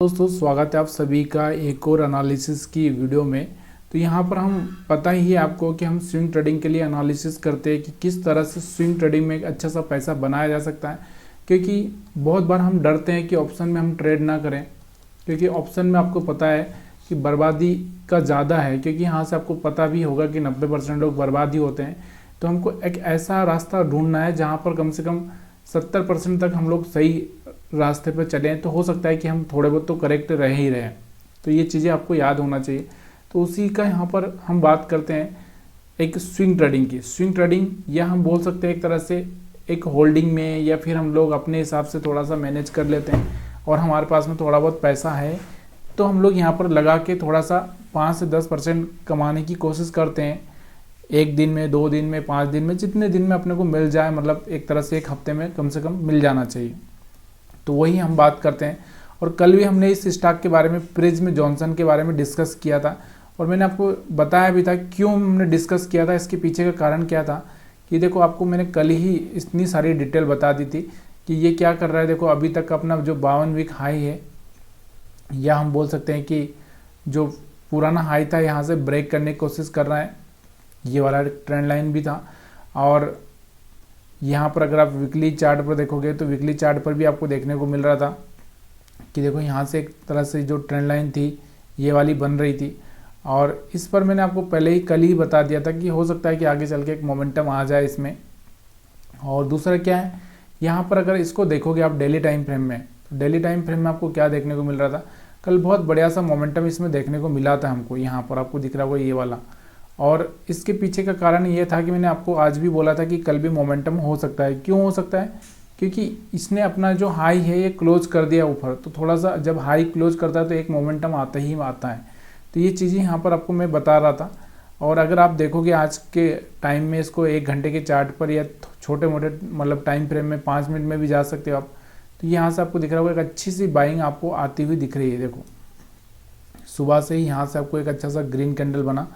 दोस्तों स्वागत है आप सभी का एक और एनालिसिस की वीडियो में। तो यहाँ पर हम पता ही है आपको कि हम स्विंग ट्रेडिंग के लिए एनालिसिस करते हैं कि किस तरह से स्विंग ट्रेडिंग में एक अच्छा सा पैसा बनाया जा सकता है। क्योंकि बहुत बार हम डरते हैं कि ऑप्शन में हम ट्रेड ना करें, क्योंकि ऑप्शन में आपको पता है कि बर्बादी का ज़्यादा है। क्योंकि यहाँ से आपको पता भी होगा कि 90% लोग बर्बाद ही होते हैं। तो हमको एक ऐसा रास्ता ढूंढना है जहाँ पर कम से कम 70% तक हम लोग सही रास्ते पर चलें, तो हो सकता है कि हम थोड़े बहुत तो करेक्ट रह ही रहे हैं। तो ये चीज़ें आपको याद होना चाहिए। तो उसी का यहाँ पर हम बात करते हैं एक स्विंग ट्रेडिंग की। स्विंग ट्रेडिंग या हम बोल सकते हैं एक तरह से एक होल्डिंग में, या फिर हम लोग अपने हिसाब से थोड़ा सा मैनेज कर लेते हैं और हमारे पास में थोड़ा बहुत पैसा है तो हम लोग यहाँ पर लगा के थोड़ा सा 5 से 10% कमाने की कोशिश करते हैं। एक दिन में, 2 दिन में, 5 दिन में, जितने दिन में अपने को मिल जाए, मतलब एक तरह से एक हफ्ते में कम से कम मिल जाना चाहिए। तो वही हम बात करते हैं। और कल भी हमने इस स्टॉक के बारे में, प्रिज्म जॉनसन के बारे में डिस्कस किया था और मैंने आपको बताया भी था क्यों हमने डिस्कस किया था, इसके पीछे का कारण क्या था। कि देखो आपको मैंने कल ही इतनी सारी डिटेल बता दी थी कि ये क्या कर रहा है। देखो अभी तक अपना जो 52 वीक हाई है, या हम बोल सकते हैं कि जो पुराना हाई था यहाँ से ब्रेक करने की कोशिश कर रहा है। ये वाला ट्रेंड लाइन भी था। और यहाँ पर अगर आप वीकली चार्ट पर देखोगे तो वीकली चार्ट पर भी आपको देखने को मिल रहा था कि देखो यहाँ से एक तरह से जो ट्रेंड लाइन थी ये वाली बन रही थी। और इस पर मैंने आपको पहले ही कल ही बता दिया था कि हो सकता है कि आगे चल के एक मोमेंटम आ जाए इसमें। और दूसरा क्या है, यहाँ पर अगर इसको देखोगे आप डेली टाइम फ्रेम में, तो डेली टाइम फ्रेम में आपको क्या देखने को मिल रहा था, कल बहुत बढ़िया सा मोमेंटम इसमें देखने को मिला था हमको। यहाँ पर आपको दिख रहा होगा ये वाला। और इसके पीछे का कारण ये था कि मैंने आपको आज भी बोला था कि कल भी मोमेंटम हो सकता है। क्यों हो सकता है? क्योंकि इसने अपना जो हाई है ये क्लोज कर दिया ऊपर, तो थोड़ा सा जब हाई क्लोज करता है तो एक मोमेंटम आता ही आता है। तो ये चीज़ें यहाँ पर आपको मैं बता रहा था। और अगर आप देखोगे आज के टाइम में इसको 1 घंटे के चार्ट पर, या छोटे मोटे मतलब टाइम फ्रेम में 5 मिनट में भी जा सकते हो आप, तो यहाँ से आपको दिख रहा होगा एक अच्छी सी बाइंग आपको आती हुई दिख रही है। देखो सुबह से ही यहाँ से आपको एक अच्छा सा ग्रीन कैंडल बना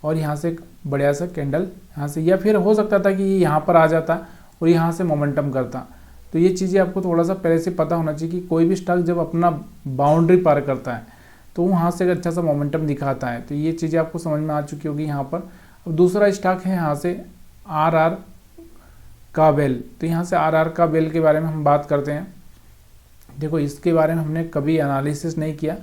और यहाँ से एक बढ़िया सा कैंडल यहाँ से, या फिर हो सकता था कि ये यहाँ पर आ जाता और यहाँ से मोमेंटम करता। तो ये चीज़ें आपको थोड़ा सा पहले से पता होना चाहिए कि कोई भी स्टॉक जब अपना बाउंड्री पार करता है तो वहाँ से एक अच्छा सा मोमेंटम दिखाता है। तो ये चीज़ें आपको समझ में आ चुकी होगी यहाँ पर। अब दूसरा स्टॉक है यहाँ से RR का बेल। तो यहाँ से RR का बेल के बारे में हम बात करते हैं। देखो इसके बारे में हमने कभी एनालिसिस नहीं किया,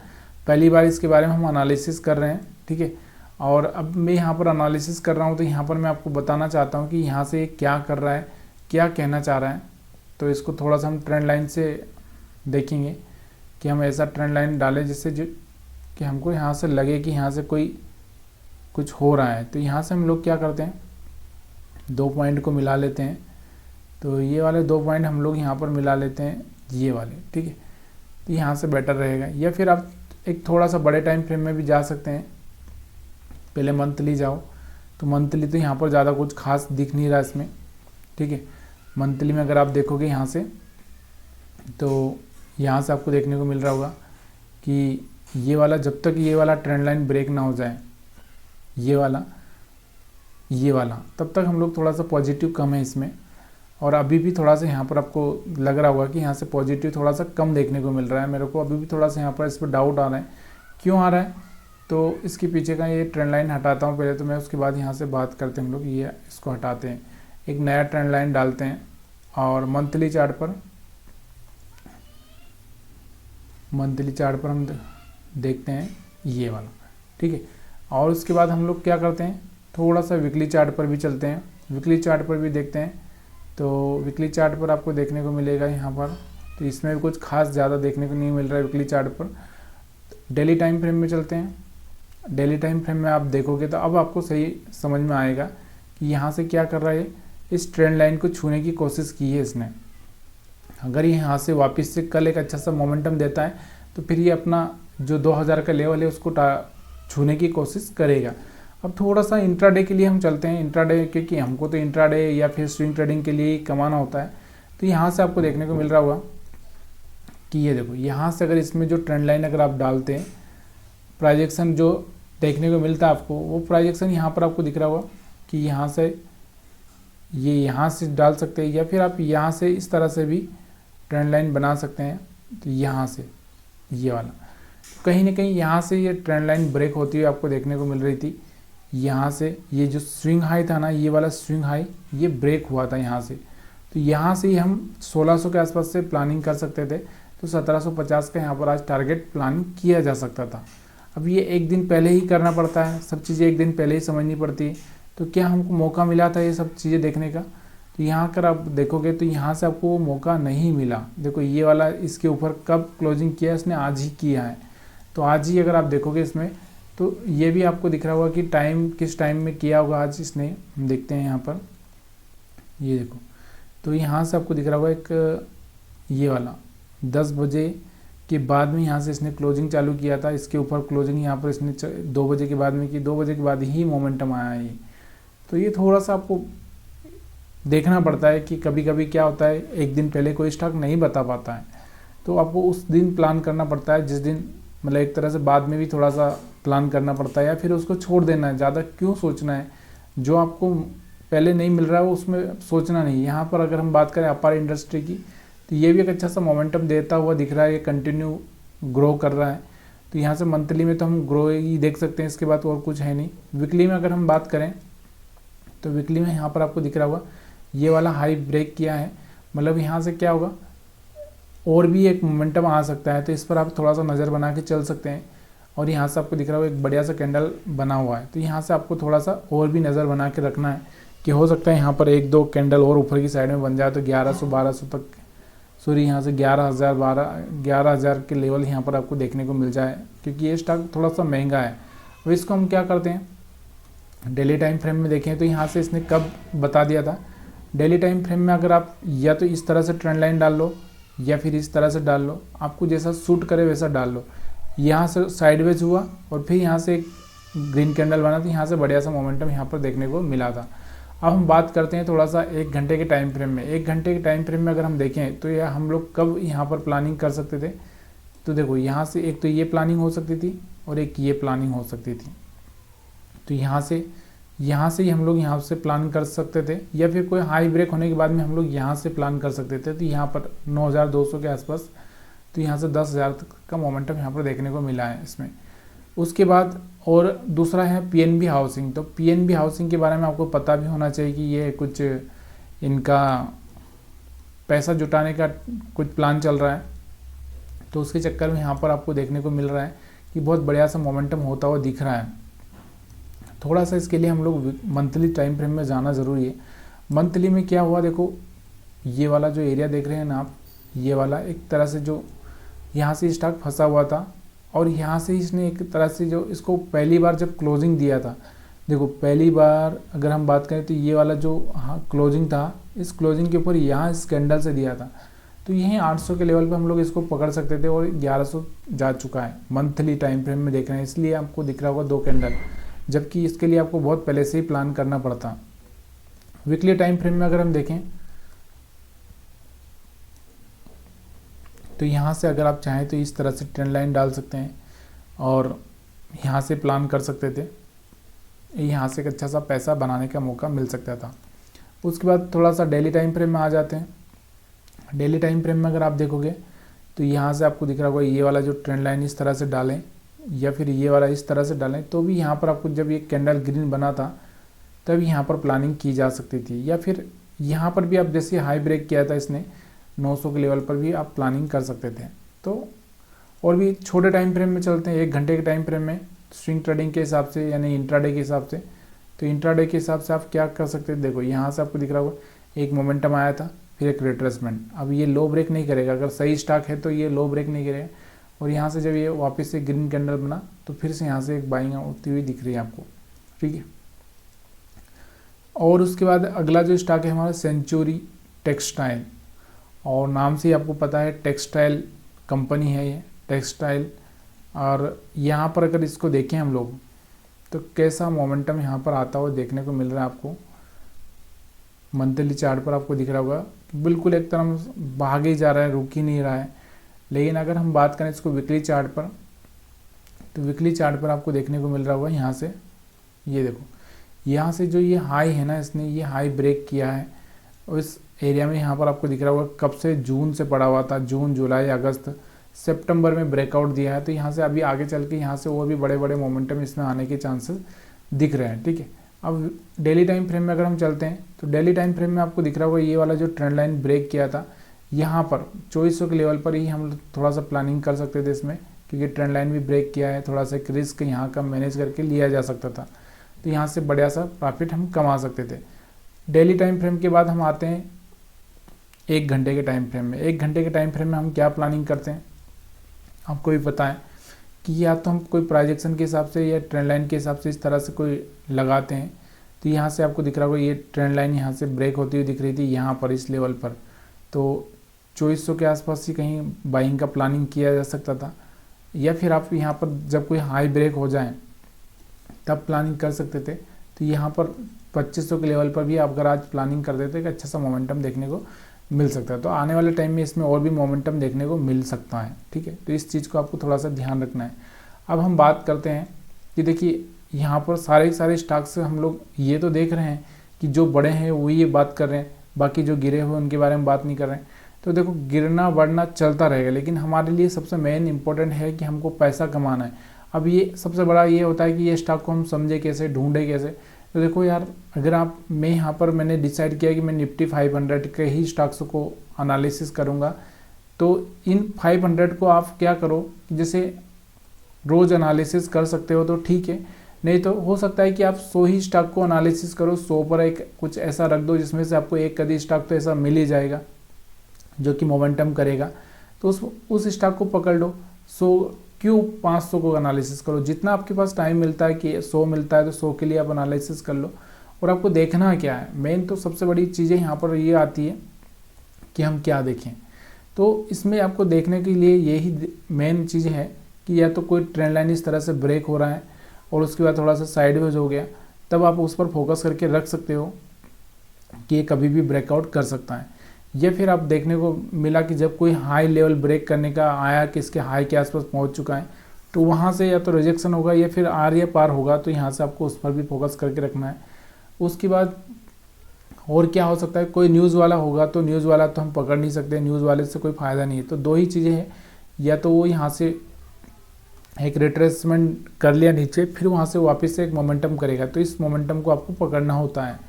पहली बार इसके बारे में हम एनालिसिस कर रहे हैं, ठीक है। और अब मैं यहाँ पर एनालिसिस कर रहा हूँ तो यहाँ पर मैं आपको बताना चाहता हूँ कि यहाँ से क्या कर रहा है, क्या कहना चाह रहा है। तो इसको थोड़ा सा हम ट्रेंड लाइन से देखेंगे कि हम ऐसा ट्रेंड लाइन डालें जिससे जो कि हमको यहाँ से लगे कि यहाँ से कोई कुछ हो रहा है। तो यहाँ से हम लोग क्या करते हैं, 2 पॉइंट को मिला लेते हैं। तो ये वाले 2 पॉइंट हम लोग यहाँ पर मिला लेते हैं, ये वाले, ठीक है। तो यहाँ से बेटर रहेगा। या फिर आप एक थोड़ा सा बड़े टाइम फ्रेम में भी जा सकते हैं। पहले मंथली जाओ, तो मंथली तो यहाँ पर ज़्यादा कुछ खास दिख नहीं रहा इसमें, ठीक है। मंथली में अगर आप देखोगे यहाँ से, तो यहाँ से आपको देखने को मिल रहा होगा कि ये वाला, जब तक ये वाला ट्रेंड लाइन ब्रेक ना हो जाए, ये वाला, तब तक हम लोग थोड़ा सा पॉजिटिव कम है इसमें। और अभी भी थोड़ा सा यहाँ पर आपको लग रहा होगा कि यहाँ से पॉजिटिव थोड़ा सा कम देखने को मिल रहा है। मेरे को अभी भी थोड़ा सा यहाँ पर इस पर डाउट आ रहा है। क्यों आ रहा है? तो इसके पीछे का ये ट्रेंड लाइन हटाता हूँ पहले, तो मैं उसके बाद यहाँ से बात करते हैं हम लोग। ये इसको हटाते हैं, एक नया ट्रेंड लाइन डालते हैं और मंथली चार्ट पर हम देखते हैं ये वाला, ठीक है। और उसके बाद हम लोग क्या करते हैं, थोड़ा सा वीकली चार्ट पर भी चलते हैं, वीकली चार्ट पर भी देखते हैं। तो वीकली चार्ट पर आपको देखने को मिलेगा यहाँ पर, तो इसमें भी कुछ खास ज़्यादा देखने को नहीं मिल रहा है वीकली चार्ट पर। डेली टाइम फ्रेम में चलते हैं। डेली टाइम फ्रेम में आप देखोगे तो अब आपको सही समझ में आएगा कि यहाँ से क्या कर रहा है, इस ट्रेंड लाइन को छूने की कोशिश की है इसने। अगर ये यहाँ से वापस से कल एक अच्छा सा मोमेंटम देता है तो फिर ये अपना जो 2000 का लेवल है उसको छूने की कोशिश करेगा। अब थोड़ा सा इंट्राडे के लिए हम चलते हैं। इंट्राडे, क्योंकि हमको तो इंट्राडे या फिर स्विंग ट्रेडिंग के लिए ही कमाना होता है। तो यहाँ से आपको देखने को मिल रहा होगा कि ये देखो, यहाँ से अगर इसमें जो ट्रेंड लाइन अगर आप डालते हैं, प्रोजेक्शन जो देखने को मिलता है आपको, वो प्रोजेक्शन यहाँ पर आपको दिख रहा होगा कि यहाँ से ये यहाँ से डाल सकते हैं, या फिर आप यहाँ से इस तरह से भी ट्रेंड लाइन बना सकते हैं। तो यहाँ से ये वाला। कहीं ना कहीं यहाँ से ये ट्रेंड लाइन ब्रेक होती हुई आपको देखने को मिल रही थी। यहाँ से ये जो स्विंग हाई था ना, ये वाला स्विंग हाई ये ब्रेक हुआ था यहाँ से। तो यहाँ से ही हम 1600 के आसपास से प्लानिंग कर सकते थे। तो 1750 का यहाँ पर आज टारगेट प्लान किया जा सकता था। अब ये एक दिन पहले ही करना पड़ता है, सब चीज़ें एक दिन पहले ही समझनी पड़ती है। तो क्या हमको मौका मिला था ये सब चीज़ें देखने का? तो यहाँ अगर आप देखोगे तो यहाँ से आपको वो मौका नहीं मिला। देखो ये वाला इसके ऊपर कब क्लोजिंग किया, इसने आज ही किया है। तो आज ही अगर आप देखोगे इसमें, तो ये भी आपको दिख रहा होगा कि टाइम किस टाइम में किया होगा आज इसने। हम देखते हैं यहाँ पर, ये देखो, तो यहाँ से आपको दिख रहा होगा एक ये वाला 10 बजे के बाद में यहाँ से इसने क्लोजिंग चालू किया था। इसके ऊपर क्लोजिंग यहाँ पर इसने 2 बजे के बाद में की, 2 बजे के बाद ही मोमेंटम आया है ये। तो ये थोड़ा सा आपको देखना पड़ता है कि कभी कभी क्या होता है, एक दिन पहले कोई स्टॉक नहीं बता पाता है। तो आपको उस दिन प्लान करना पड़ता है जिस दिन, मतलब एक तरह से बाद में भी थोड़ा सा प्लान करना पड़ता है, या फिर उसको छोड़ देना है। ज़्यादा क्यों सोचना है, जो आपको पहले नहीं मिल रहा है उसमें सोचना नहीं। यहाँ पर अगर हम बात करें अपार इंडस्ट्री की, तो ये भी एक अच्छा सा मोमेंटम देता हुआ दिख रहा है। ये कंटिन्यू ग्रो कर रहा है। तो यहाँ से मंथली में तो हम ग्रो ही देख सकते हैं, इसके बाद और कुछ है नहीं। वीकली में अगर हम बात करें तो वीकली में यहाँ पर आपको दिख रहा होगा ये वाला हाई ब्रेक किया है। मतलब यहाँ से क्या होगा, और भी एक मोमेंटम आ सकता है। तो इस पर आप थोड़ा सा नज़र बना के चल सकते हैं। और यहाँ से आपको दिख रहा होगा एक बढ़िया सा कैंडल बना हुआ है। तो यहाँ से आपको थोड़ा सा और भी नज़र बना के रखना है कि हो सकता है यहाँ पर 1-2 कैंडल और ऊपर की साइड में बन जाए तो 1100-1200 तक, सॉरी यहाँ से 11,000 के लेवल यहाँ पर आपको देखने को मिल जाए, क्योंकि ये स्टॉक थोड़ा सा महंगा है। तो इसको हम क्या करते हैं, डेली टाइम फ्रेम में देखें तो यहाँ से इसने कब बता दिया था। डेली टाइम फ्रेम में अगर आप या तो इस तरह से ट्रेंड लाइन डाल लो या फिर इस तरह से डाल लो, आपको जैसा सूट करे वैसा डाल लो। यहाँ से साइडवेज हुआ और फिर यहाँ से एक ग्रीन कैंडल बना, तो यहाँ से बढ़िया सा मोमेंटम यहाँ पर देखने को मिला था। अब हम बात करते हैं थोड़ा सा 1 घंटे के टाइम फ्रेम में। 1 घंटे के टाइम फ्रेम में अगर हम देखें तो यह हम लोग कब यहाँ पर प्लानिंग कर सकते थे। तो देखो यहाँ से एक तो ये प्लानिंग हो सकती थी और एक ये प्लानिंग हो सकती थी। तो यहाँ से ही हम लोग यहाँ से प्लान कर सकते थे, या फिर कोई हाई ब्रेक होने के बाद में हम लोग यहाँ से प्लान कर सकते थे। तो यहाँ पर 9,200 के आसपास, तो यहाँ से 10,000 तक का मोमेंटम यहाँ पर देखने को मिला है इसमें। उसके बाद और दूसरा है पीएनबी हाउसिंग। तो पीएनबी हाउसिंग के बारे में आपको पता भी होना चाहिए कि ये कुछ इनका पैसा जुटाने का कुछ प्लान चल रहा है। तो उसके चक्कर में यहाँ पर आपको देखने को मिल रहा है कि बहुत बढ़िया सा मोमेंटम होता हुआ दिख रहा है। थोड़ा सा इसके लिए हम लोग मंथली टाइम फ्रेम में जाना ज़रूरी है। मंथली में क्या हुआ, देखो ये वाला जो एरिया देख रहे हैं ना आप, ये वाला एक तरह से जो यहाँ से स्टॉक फंसा हुआ था, और यहाँ से इसने एक तरह से जो इसको पहली बार जब क्लोजिंग दिया था, देखो पहली बार अगर हम बात करें तो ये वाला जो क्लोजिंग था, इस क्लोजिंग के ऊपर यहाँ इस कैंडल से दिया था। तो यहीं 800 के लेवल पे हम लोग इसको पकड़ सकते थे और 1100 जा चुका है। मंथली टाइम फ्रेम में देख रहे हैं, इसलिए आपको दिख रहा होगा 2 कैंडल, जबकि इसके लिए आपको बहुत पहले से ही प्लान करना पड़ता। वीकली टाइम फ्रेम में अगर हम देखें तो यहाँ से अगर आप चाहें तो इस तरह से ट्रेंड लाइन डाल सकते हैं और यहाँ से प्लान कर सकते थे। यहाँ से एक अच्छा सा पैसा बनाने का मौका मिल सकता था। उसके बाद थोड़ा सा डेली टाइम फ्रेम में आ जाते हैं। डेली टाइम फ्रेम में अगर आप देखोगे तो यहाँ से आपको दिख रहा होगा ये वाला जो ट्रेंड लाइन इस तरह से डालें या फिर ये वाला इस तरह से डालें, तो भी यहाँ पर आपको जब ये कैंडल ग्रीन बना था तब यहाँ पर प्लानिंग की जा सकती थी। या फिर यहाँ पर भी आप जैसे हाई ब्रेक किया था इसने 900 के लेवल पर भी आप प्लानिंग कर सकते थे। तो और भी छोटे टाइम फ्रेम में चलते हैं, 1 घंटे के टाइम फ्रेम में स्विंग ट्रेडिंग के हिसाब से, यानी इंट्राडे के हिसाब से। तो इंट्राडे के हिसाब से आप क्या कर सकते हैं, देखो यहाँ से आपको दिख रहा होगा एक मोमेंटम आया था, फिर एक रिट्रेसमेंट। अब ये लो ब्रेक नहीं करेगा, अगर सही स्टॉक है तो ये लो ब्रेक नहीं करेगा। और यहाँ से जब ये वापस से ग्रीन कैंडल बना तो फिर से यहाँ से एक बाइंग होती हुई दिख रही है आपको, ठीक है। और उसके बाद अगला जो स्टॉक है हमारा सेंचुरी टेक्सटाइल, और नाम से ही आपको पता है टेक्सटाइल कंपनी है ये, टेक्सटाइल। और यहाँ पर अगर इसको देखें हम लोग तो कैसा मोमेंटम यहाँ पर आता हुआ देखने को मिल रहा है आपको। मंथली चार्ट पर आपको दिख रहा होगा बिल्कुल एक तरफ भाग ही जा रहा है, रुक ही नहीं रहा है। लेकिन अगर हम बात करें इसको वीकली चार्ट पर, तो वीकली चार्ट पर आपको देखने को मिल रहा होगा यहाँ से, ये देखो यहाँ से जो ये हाई है ना, इसने ये हाई ब्रेक किया है। और इस एरिया में यहाँ पर आपको दिख रहा होगा कब से, जून से पड़ा हुआ था, जून जुलाई अगस्त, सितंबर में ब्रेकआउट दिया है, तो यहाँ से अभी आगे चल के यहाँ से और भी बड़े बड़े मोमेंटम इसमें आने के चांसेस दिख रहे हैं। ठीक है, अब डेली टाइम फ्रेम में अगर हम चलते हैं तो डेली टाइम फ्रेम में आपको दिख रहा होगा ये वाला जो ट्रेंड लाइन ब्रेक किया था यहाँ पर 2400 के लेवल पर ही हम थोड़ा सा प्लानिंग कर सकते थे इसमें, क्योंकि ट्रेंड लाइन भी ब्रेक किया है, थोड़ा सा एक रिस्क यहाँ का मैनेज करके लिया जा सकता था, तो यहाँ से बढ़िया सा प्रॉफिट हम कमा सकते थे। डेली टाइम फ्रेम के बाद हम आते हैं 1 घंटे के टाइम फ्रेम में। 1 घंटे के टाइम फ्रेम में हम क्या प्लानिंग करते हैं, आपको भी पता है कि या तो हम कोई प्रोजेक्शन के हिसाब से या ट्रेंड लाइन के हिसाब से इस तरह से कोई लगाते हैं। तो यहाँ से आपको दिख रहा होगा ये ट्रेंड लाइन यहाँ से ब्रेक होती हुई दिख रही थी यहाँ पर इस लेवल पर, तो 2400 के आसपास ही कहीं बाइंग का प्लानिंग किया जा सकता था, या फिर आप यहाँ पर जब कोई हाई ब्रेक हो जाए तब प्लानिंग कर सकते थे। तो यहाँ पर 2500 के लेवल पर भी आप अगर आज प्लानिंग कर देते कि अच्छा सा मोमेंटम देखने को मिल सकता है, तो आने वाले टाइम में इसमें और भी मोमेंटम देखने को मिल सकता है। ठीक है, तो इस चीज़ को आपको थोड़ा सा ध्यान रखना है। अब हम बात करते हैं कि देखिए यहाँ पर सारे स्टॉक्स हम लोग ये तो देख रहे हैं कि जो बड़े हैं वो ये बात कर रहे हैं, बाकी जो गिरे हुए उनके बारे में बात नहीं कर रहे हैं। तो देखो गिरना बढ़ना चलता रहेगा, लेकिन हमारे लिए सबसे मेन इंपॉर्टेंट है कि हमको पैसा कमाना है। अब ये सबसे बड़ा ये होता है कि ये स्टॉक को हम समझे कैसे, ढूंढे कैसे। तो देखो यार, अगर आप मैं यहाँ पर मैंने डिसाइड किया कि मैं निफ्टी 500 के ही स्टॉक्स को एनालिसिस करूँगा, तो इन 500 को आप क्या करो, जैसे रोज़ एनालिसिस कर सकते हो तो ठीक है, नहीं तो हो सकता है कि आप 100 ही स्टॉक को एनालिसिस करो, 100 पर एक कुछ ऐसा रख दो जिसमें से आपको एक कदी स्टॉक तो ऐसा मिल ही जाएगा जो कि मोमेंटम करेगा, तो उस स्टॉक को पकड़ लो। 100 क्यों 500 को एनालिसिस करो, जितना आपके पास टाइम मिलता है कि 100 मिलता है तो 100 के लिए आप एनालिसिस कर लो। और आपको देखना क्या है, मेन तो सबसे बड़ी चीज़ें यहाँ पर ये आती है कि हम क्या देखें। तो इसमें आपको देखने के लिए यही मेन चीज़ है कि या तो कोई ट्रेंड लाइन इस तरह से ब्रेक हो रहा है और उसके बाद थोड़ा सा साइडवेज हो गया, तब आप उस पर फोकस करके रख सकते हो कि ये कभी भी ब्रेकआउट कर सकता है। या फिर आप देखने को मिला कि जब कोई हाई लेवल ब्रेक करने का आया कि इसके हाई के आसपास पहुंच चुका है, तो वहां से या तो रिजेक्शन होगा या फिर आर या पार होगा, तो यहाँ से आपको उस पर भी फोकस करके रखना है। उसके बाद और क्या हो सकता है, कोई न्यूज़ वाला होगा, तो न्यूज़ वाला तो हम पकड़ नहीं सकते, न्यूज़ वाले से कोई फ़ायदा नहीं है। तो दो ही चीज़ें हैं, या तो वो यहाँ से एक रिट्रेसमेंट कर लिया नीचे, फिर वहाँ से वापस से एक मोमेंटम करेगा, तो इस मोमेंटम को आपको पकड़ना होता है।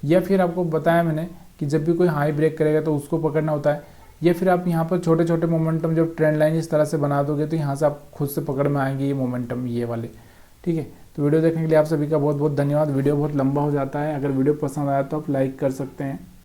या फिर आपको बताया मैंने कि जब भी कोई हाई ब्रेक करेगा तो उसको पकड़ना होता है। या फिर आप यहाँ पर छोटे छोटे मोमेंटम जब ट्रेंड लाइन इस तरह से बना दोगे तो यहाँ से आप खुद से पकड़ में आएंगे ये मोमेंटम ये वाले। ठीक है, तो वीडियो देखने के लिए आप सभी का बहुत बहुत धन्यवाद। वीडियो बहुत लंबा हो जाता है, अगर वीडियो पसंद आया तो आप लाइक कर सकते हैं।